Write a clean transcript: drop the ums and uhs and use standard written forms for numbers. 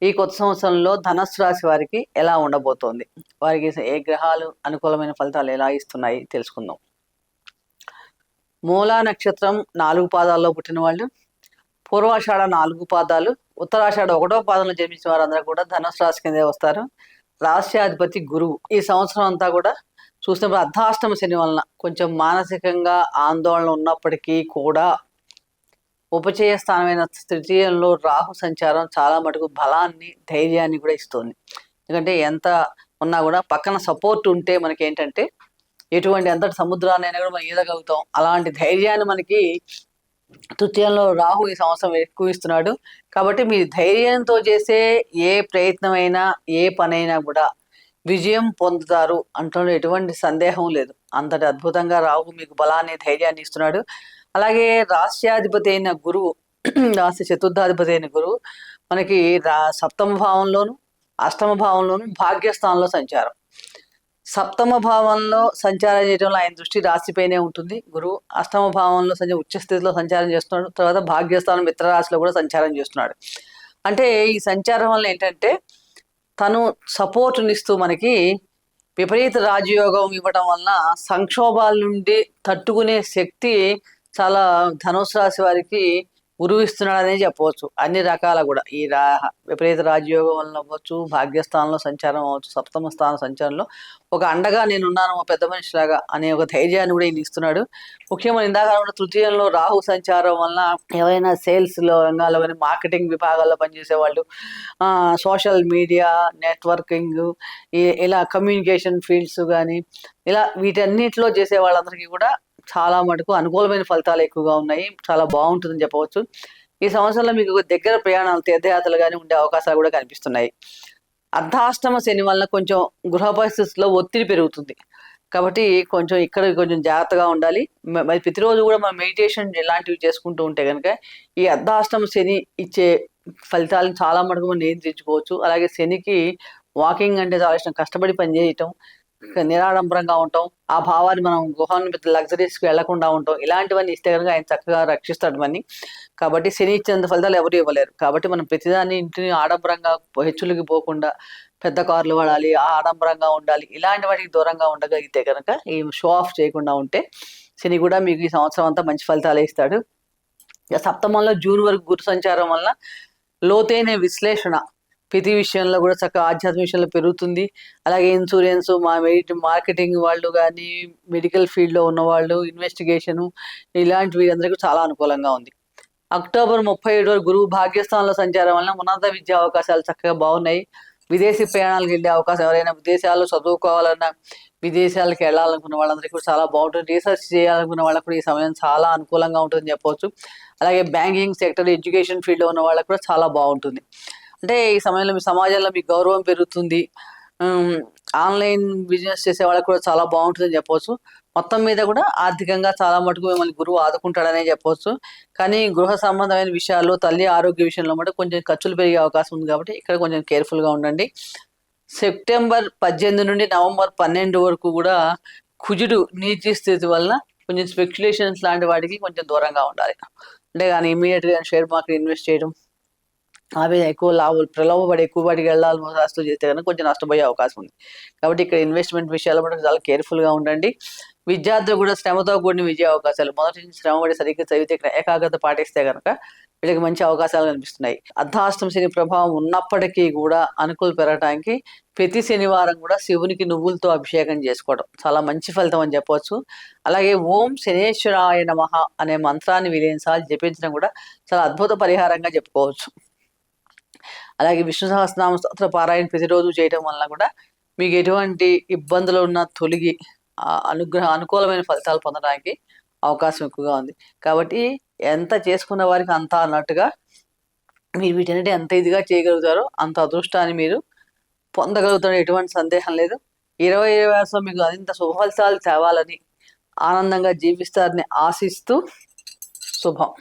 ఈ కొత్త సంవత్సరంలో ధనస్సు రాశి వారికి ఎలా ఉండబోతోంది, వారికి ఏ గ్రహాలు అనుకూలమైన ఫలితాలు ఎలా ఇస్తున్నాయి తెలుసుకుందాం. మూలా నక్షత్రం 4 పాదాల్లో పుట్టిన వాళ్ళు, పూర్వాషాఢ 4 పాదాలు, ఉత్తరాషాఢ 1వ పాదంలో జన్మించిన వారందరూ కూడా ధనుసు రాశి కిందే వస్తారు. రాష్ట్రాధిపతి గురువు. ఈ సంవత్సరం అంతా కూడా చూసినప్పుడు అర్ధాష్టమ శని వలన కొంచెం మానసికంగా ఆందోళన ఉన్నప్పటికీ కూడా ఉపచయ స్థానమైన తృతీయంలో రాహు సంచారం చాలా మటుకు బలాన్ని, ధైర్యాన్ని కూడా ఇస్తుంది. ఎందుకంటే ఎంత ఉన్నా కూడా పక్కన సపోర్ట్ ఉంటే మనకి ఏంటంటే ఎటువంటి ఎంతటి సముద్రాన్ని అయినా కూడా మనం ఈదగలుగుతాం. అలాంటి ధైర్యాన్ని మనకి తృతీయంలో రాహు ఈ సంవత్సరం ఎక్కువ ఇస్తున్నాడు. కాబట్టి మీ ధైర్యంతో చేసే ఏ ప్రయత్నమైనా, ఏ పనైనా కూడా విజయం పొందుతారు అంటూ ఎటువంటి సందేహం లేదు. అంతటి అద్భుతంగా రాహు మీకు బలాన్ని, ధైర్యాన్ని ఇస్తున్నాడు. అలాగే రాష్ట్రాధిపతి అయిన గురువు, రాష్ట్ర చతుర్థాధిపతి అయిన గురువు మనకి సప్తమ భావంలోను, అష్టమ భావంలోను, భాగ్యస్థానంలో సంచారం. సప్తమ భావంలో సంచారం చేయడంలో ఆయన దృష్టి రాశిపైనే ఉంటుంది. గురువు అష్టమ భావంలో ఉచ్చ స్థితిలో సంచారం చేస్తున్నాడు. తర్వాత భాగ్యస్థానం మిత్రరాశిలో కూడా సంచారం చేస్తున్నాడు. అంటే ఈ సంచారం వల్ల ఏంటంటే తను సపోర్టునిస్తూ మనకి విపరీత రాజయోగం ఇవ్వడం వలన సంక్షోభాల నుండి తట్టుకునే శక్తి చాలా ధనుసు రాశి వారికి గురువు ఇస్తున్నాడనే చెప్పవచ్చు. అన్ని రకాల కూడా ఈ విపరీత రాజయోగం వలన అవ్వచ్చు, భాగ్యస్థానంలో సంచారం అవ్వచ్చు, సప్తమ స్థాన సంచారంలో ఒక అండగా నేనున్నాను ఒక పెద్ద మనిషిలాగా అనే ఒక ధైర్యాన్ని కూడా ఈయన ఇస్తున్నాడు. ముఖ్యంగా ఇందాక తృతీయంలో రాహు సంచారం వలన ఎవరైనా సేల్స్లో రంగాల్లో కానీ, మార్కెటింగ్ విభాగాల్లో పనిచేసే వాళ్ళు, సోషల్ మీడియా, నెట్వర్కింగ్, ఇలా కమ్యూనికేషన్ ఫీల్డ్స్ కానీ ఇలా వీటన్నిటిలో చేసే వాళ్ళందరికీ కూడా చాలా మటుకు అనుకూలమైన ఫలితాలు ఎక్కువగా ఉన్నాయి. చాలా బాగుంటుందని చెప్పవచ్చు. ఈ సంవత్సరంలో మీకు దగ్గర ప్రయాణాలు, తీర్థయాత్రలు కానీ ఉండే అవకాశాలు కూడా కనిపిస్తున్నాయి. అర్ధాష్టమ శని వలన కొంచెం గృహ పరిస్థితుల్లో ఒత్తిడి పెరుగుతుంది. కాబట్టి కొంచెం జాగ్రత్తగా ఉండాలి. మరి ప్రతిరోజు కూడా మనం మెడిటేషన్ ఇలాంటివి చేసుకుంటూ ఉంటే కనుక ఈ అర్ధాష్టమ శని ఇచ్చే ఫలితాలను చాలా మటుకు మనం నియంత్రించుకోవచ్చు. అలాగే శనికి వాకింగ్ అంటే చాలా ఇష్టం. కష్టపడి పనిచేయటం, నిరాడంబరంగా ఉంటాం, ఆ భావాన్ని మనం గృహాన్ని పెద్ద లగ్జరీస్కి వెళ్లకుండా ఉంటాం. ఇలాంటివన్నీ ఇస్తే కనుక ఆయన చక్కగా రక్షిస్తాడు మనని. కాబట్టి శని ఇచ్చేంత ఫలితాలు ఎవరు ఇవ్వలేరు. కాబట్టి మనం ప్రతిదాన్ని ఇంటిని ఆడంబరంగా హెచ్చులకి పోకుండా పెద్ద కార్లు వాడాలి, ఆడంబరంగా ఉండాలి, ఇలాంటి వాటికి దూరంగా ఉండగలిగితే కనుక ఈ షో ఆఫ్ చేయకుండా ఉంటే శని కూడా మీకు ఈ సంవత్సరం అంతా మంచి ఫలితాలు ఇస్తాడు. సప్తమంలో జూన్ వరకు గురు సంచారం వలన లోతైన విశ్లేషణ ప్రతి విషయంలో కూడా చక్కగా ఆధ్యాత్మిక విషయంలో పెరుగుతుంది. అలాగే ఇన్సూరెన్స్, మార్కెటింగ్ వాళ్ళు కానీ, మెడికల్ ఫీల్డ్లో ఉన్నవాళ్ళు, ఇన్వెస్టిగేషను, ఇలాంటివి అందరికీ చాలా అనుకూలంగా ఉంది. అక్టోబర్ 37 వరకు గురువు భాగ్యస్థానంలో సంచారం వలన ఉన్నత విద్యా అవకాశాలు చక్కగా బాగున్నాయి. విదేశీ ప్రయాణాలకు వెళ్ళే అవకాశం, ఎవరైనా విదేశాల్లో చదువుకోవాలన్నా, విదేశాలకు వెళ్ళాలనుకున్న వాళ్ళందరికీ కూడా చాలా బాగుంటుంది. రీసెర్చ్ చేయాలనుకున్న వాళ్ళకు కూడా ఈ సమయం చాలా అనుకూలంగా ఉంటుందని చెప్పవచ్చు. అలాగే బ్యాంకింగ్ సెక్టర్, ఎడ్యుకేషన్ ఫీల్డ్లో ఉన్న వాళ్ళకు కూడా చాలా బాగుంటుంది. అంటే ఈ సమయంలో మీ సమాజంలో మీ గౌరవం పెరుగుతుంది. ఆన్లైన్ బిజినెస్ చేసే వాళ్ళకి కూడా చాలా బాగుంటుందని చెప్పవచ్చు. మొత్తం మీద కూడా ఆర్థికంగా చాలా మటుకు మిమ్మల్ని గురువు ఆదుకుంటాడనే చెప్పవచ్చు. కానీ గృహ సంబంధమైన విషయాల్లో, తల్లి ఆరోగ్య విషయంలో మటుకు కొంచెం ఖర్చులు పెరిగే అవకాశం ఉంది. కాబట్టి ఇక్కడ కొంచెం కేర్ఫుల్గా ఉండండి. సెప్టెంబర్ 18 నుండి నవంబర్ 12 వరకు కూడా కుజుడు నీచ స్థితి వలన కొంచెం స్పెక్యులేషన్స్ లాంటి వాటికి కొంచెం దూరంగా ఉండాలి. అంటే కానీ ఇమీడియట్గా షేర్ మార్కెట్ ఇన్వెస్ట్ చేయడం, అవి ఎక్కువ ప్రలోభపడి ఎక్కువ వాటికి వెళ్ళాలి రాస్తూ చేస్తే కనుక కొంచెం నష్టపోయే అవకాశం ఉంది. కాబట్టి ఇక్కడ ఇన్వెస్ట్మెంట్ విషయాల్లో కూడా చాలా కేర్ఫుల్గా ఉండండి. విద్యార్థులు కూడా శ్రమతో కూడిన విజయ అవకాశాలు. మొదటి నుంచి శ్రమపడి సరిగ్గా చదివితే, ఇక్కడ ఏకాగ్రత పాటిస్తే కనుక వీళ్ళకి మంచి అవకాశాలు కనిపిస్తున్నాయి. అర్ధాష్టమ శని ప్రభావం ఉన్నప్పటికీ కూడా అనుకూలు పెరగడానికి ప్రతి శనివారం కూడా శివునికి నువ్వులతో అభిషేకం చేసుకోవడం చాలా మంచి ఫలితం అని చెప్పవచ్చు. అలాగే ఓం శనేశ్వరాయ నమః అనే మంత్రాన్ని విలేనిసార్లు జపించడం కూడా చాలా అద్భుత పరిహారంగా చెప్పుకోవచ్చు. అలాగే విష్ణు సహస్రనామ స్తోత్ర పారాయణ ప్రతిరోజు చేయడం వలన కూడా మీకు ఎటువంటి ఇబ్బందులు ఉన్నా తొలగి అనుకూలమైన ఫలితాలు పొందడానికి అవకాశం ఎక్కువగా ఉంది. కాబట్టి ఎంత చేసుకున్న వారికి అంత అన్నట్టుగా మీరు వీటన్నిటి ఎంత ఇదిగా చేయగలుగుతారో అంత అదృష్టాన్ని మీరు పొందగలుగుతారో ఎటువంటి సందేహం లేదు. 2020 మీకు అంత శుభ ఫలితాలు తేవాలని, ఆనందంగా జీవిస్తారని ఆశిస్తూ శుభం.